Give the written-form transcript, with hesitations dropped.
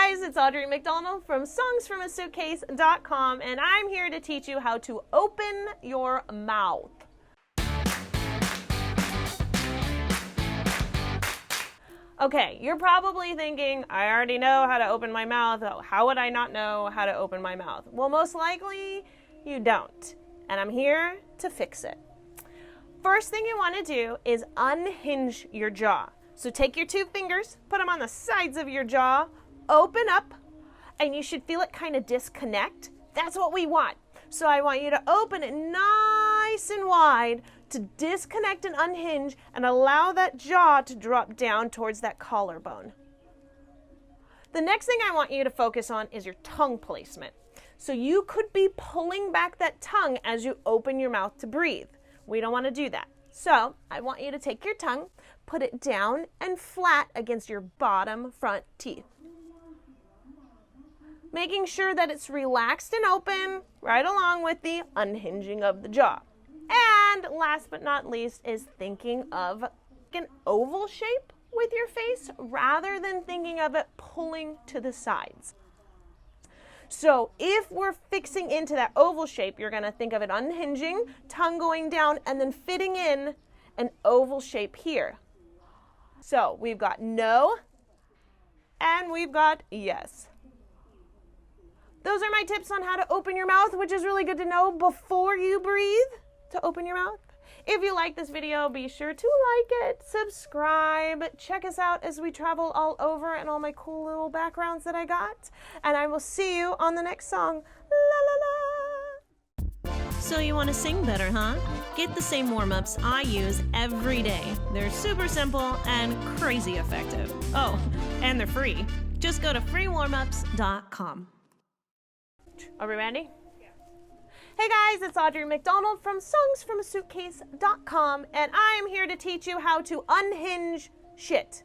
guys, it's Audrey McDonald from songsfromasuitcase.com, and I'm here to teach you how to open your mouth. Okay, you're probably thinking, I already know how to open my mouth. How would I not know how to open my mouth? Well, most likely you don't, and I'm here to fix it. First thing you want to do is unhinge your jaw. So take your two fingers, put them on the sides of your jaw, open up, and you should feel it kind of disconnect. That's what we want. So I want you to open it nice and wide to disconnect and unhinge and allow that jaw to drop down towards that collarbone. The next thing I want you to focus on is your tongue placement. So you could be pulling back that tongue as you open your mouth to breathe. We don't want to do that. So I want you to take your tongue, put it down and flat against your bottom front teeth. Making sure that it's relaxed and open right along with the unhinging of the jaw. And last but not least is thinking of an oval shape with your face rather than thinking of it pulling to the sides. So if we're fixing into that oval shape, you're going to think of it unhinging, tongue going down, and then fitting in an oval shape here. So we've got no, and we've got yes. Those are my tips on how to open your mouth, which is really good to know before you breathe to open your mouth. If you like this video, be sure to like it, subscribe, check us out as we travel all over and all my cool little backgrounds that I got. And I will see you on the next song. La la la. So you want to sing better, huh? Get the same warm-ups I use every day. They're super simple and crazy effective. Oh, and they're free. Just go to freewarmups.com. Are we ready? Hey guys, it's Audrey McDonald from songsfromasuitcase.com, and I'm here to teach you how to unhinge shit.